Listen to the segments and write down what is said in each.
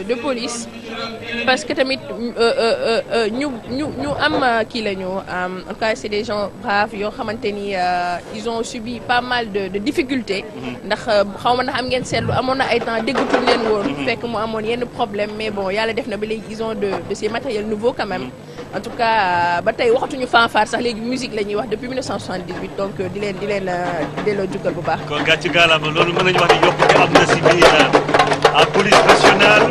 de police parce que tamit ñu am kii la ñu en tout cas c'est des gens braves yoo xamante ni ils ont subi pas mal de difficultés. ndax xaw ma ndax am ngeen seetlu amoon na ay temps déggatul leen woon. fekk mu amoon yenn problème mais bon yàlla def na ba léegi ils ont de ces matériels nouveaux quand même. en tout cas ba tey waxatuñu fanfare sax léegi musique la ñuy wax depuis 1978 donc di leen delloo jukkal bu baax. kon gàcce gàllaama loolu mën nañu wax ni yokkute am na si biir à police nationale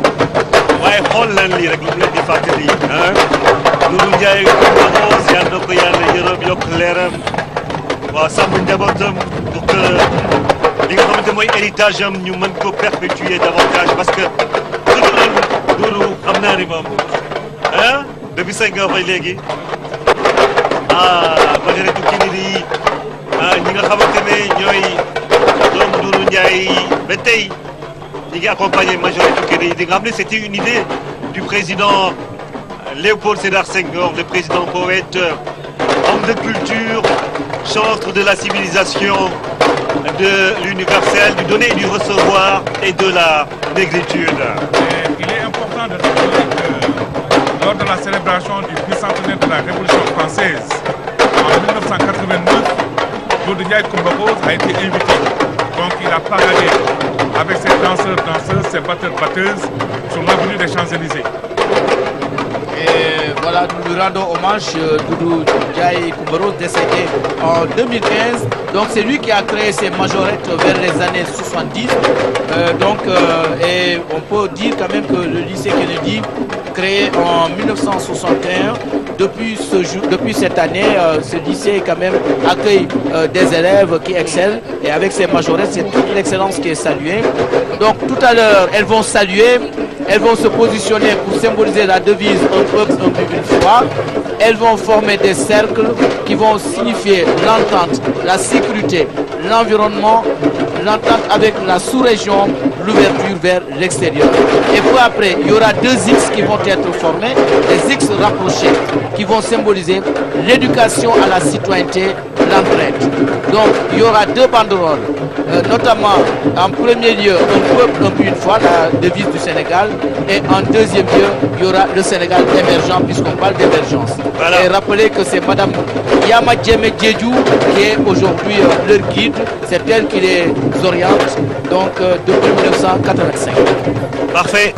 waaye xool lan lii rek lu mu leen di fàttali ah Doudou Ndiaye Coumba Rose yal na ko yàlla yërëm yokk leeram waaw sàmm njabootam pour que li nga xamante mooy héritage am ñu mën ko perpétuer davantage parce que Doudou xam naa ni moom ah. depuis 5 ans ba léegi majorité Kennedy yi ñi nga xamante ne ñooy doomu Doudou Ndiaye ba tey ñi ngi accompagné majorité Kennedy di nga xam ne c'était une idée du président Léopold Sédar Senghor, le président poète, homme de culture, chantre de la civilisation, de l'universel, du donner et du recevoir et de la négritude. Il est important de rappeler que lors de la célébration du bicentenaire de la Révolution française en 1989, Doudou Ndiaye Coumba Rose a été invité. Donc il a paradé avec ses danseurs, ses batteurs sur l'avenue des Champs-Élysées. Et voilà, nous lui rendons hommage, Doudou Ndiaye Coumba Rose, décédé en 2015. Donc c'est lui qui a créé ces majorettes vers les années 70. Et on peut dire quand même que le lycée Kennedy, créé en 1961, depuis cette année, ce lycée quand même accueille des élèves qui excellent et avec ces majorettes, c'est toute l'excellence qui est saluée. Donc tout à l'heure, elles vont saluer, elles vont se positionner pour symboliser la devise un peuple, un but, une foi. Elles vont former des cercles qui vont signifier l'entente, la sécurité, l'environnement, l'entente avec la sous-région, l'ouverture vers l'extérieur. Et puis après, il y aura 2 X qui vont être formés, des X rapprochés, qui vont symboliser l'éducation à la citoyenneté, l'entraide. Donc, il y aura 2 banderoles, notamment en premier lieu, un peuple, un but, une foi, la devise du Sénégal, et en deuxième lieu, il y aura le Sénégal émergent, puisqu'on parle d'émergence. Voilà. Et rappelez que c'est Madame Yama Djemé Djedjou qui est aujourd'hui leur guide, c'est elle qui les oriente, donc depuis 1985. Parfait.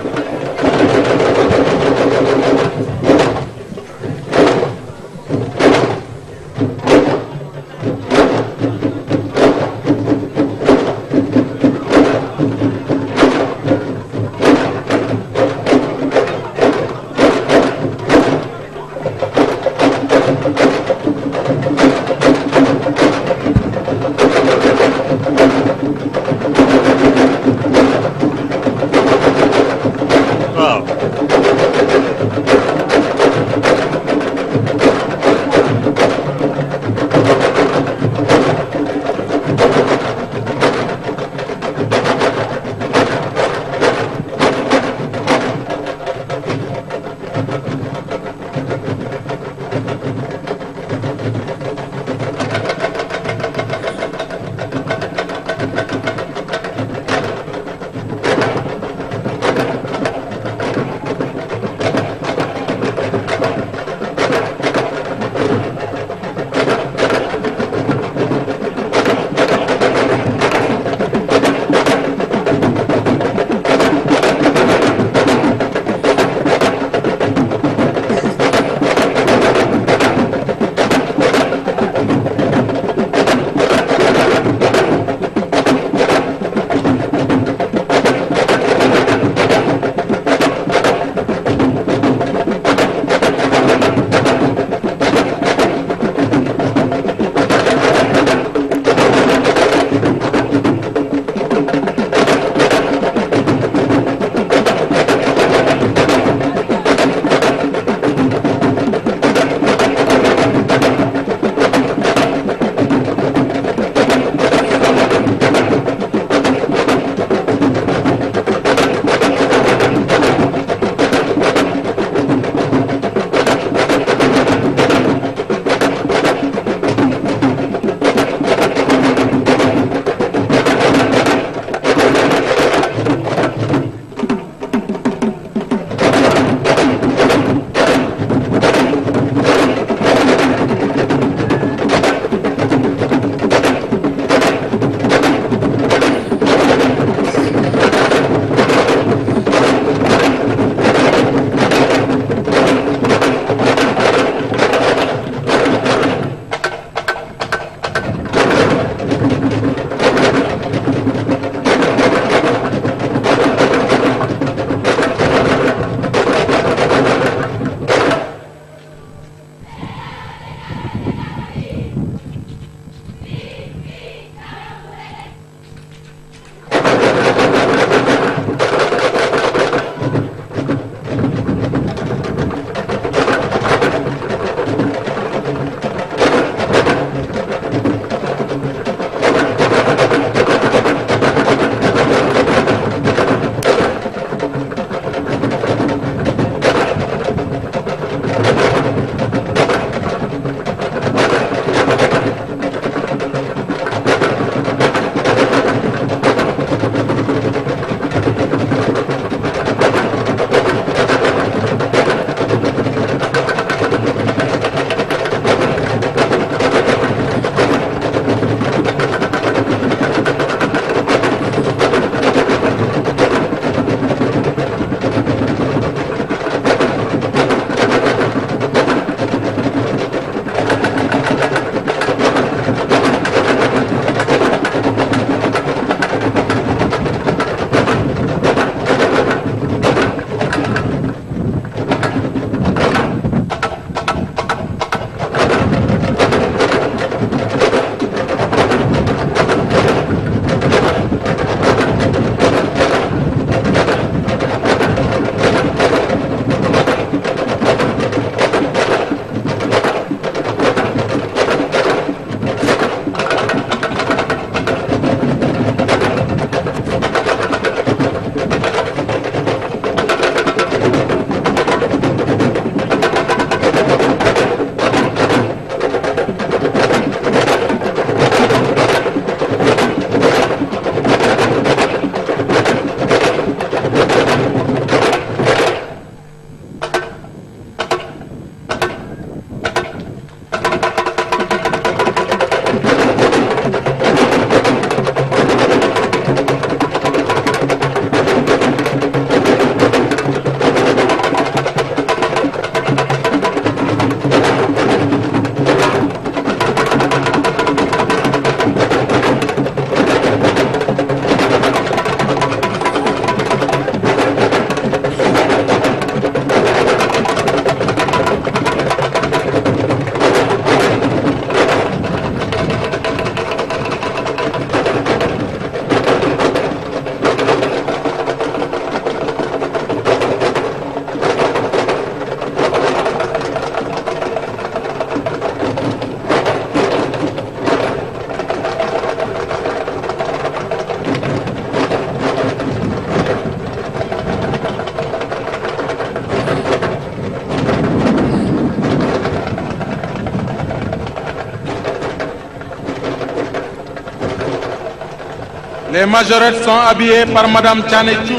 Les majorettes sont habillées par Madame Tchanechou,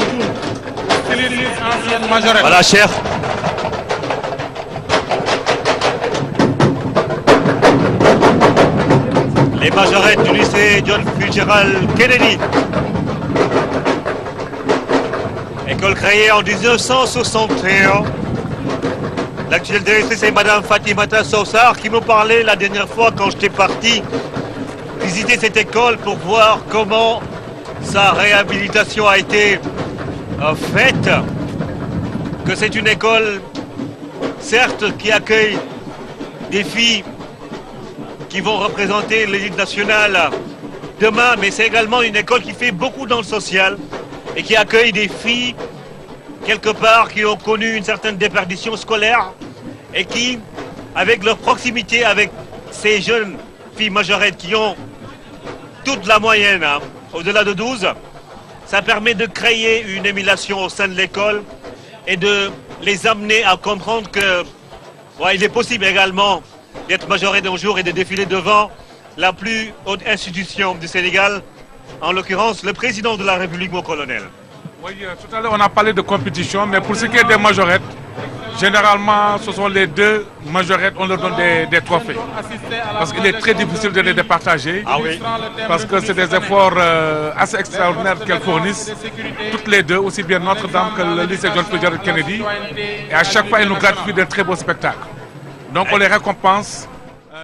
styliste ancienne majorette. Voilà, cher. Les majorettes du lycée John Fitzgerald Kennedy. École créée en 1961. L'actuelle directrice est Madame Fatimata Sossar qui me parlait la dernière fois quand j'étais parti visiter cette école pour voir comment sa réhabilitation a été faite. Que c'est une école, certes, qui accueille des filles qui vont représenter l'élite nationale demain, mais c'est également une école qui fait beaucoup dans le social et qui accueille des filles, quelque part, qui ont connu une certaine déperdition scolaire et qui, avec leur proximité avec ces jeunes filles majorettes qui ont toute la moyenne, hein, au-delà de 12, ça permet de créer une émulation au sein de l'école et de les amener à comprendre que il est possible également d'être majoré d'un jour et de défiler devant la plus haute institution du Sénégal, en l'occurrence le président de la République, mon colonel. Oui, tout à l'heure on a parlé de compétition, mais pour ce qui est des majorettes, généralement ce sont les deux majorettes, on leur donne des trophées. Parce qu'il est très difficile de les départager, parce que c'est des efforts assez extraordinaires qu'elles fournissent, toutes les deux, aussi bien Notre-Dame que le lycée John Fitzgerald Kennedy, et à chaque fois elles nous gratifient d'un très beau spectacle. Donc on les récompense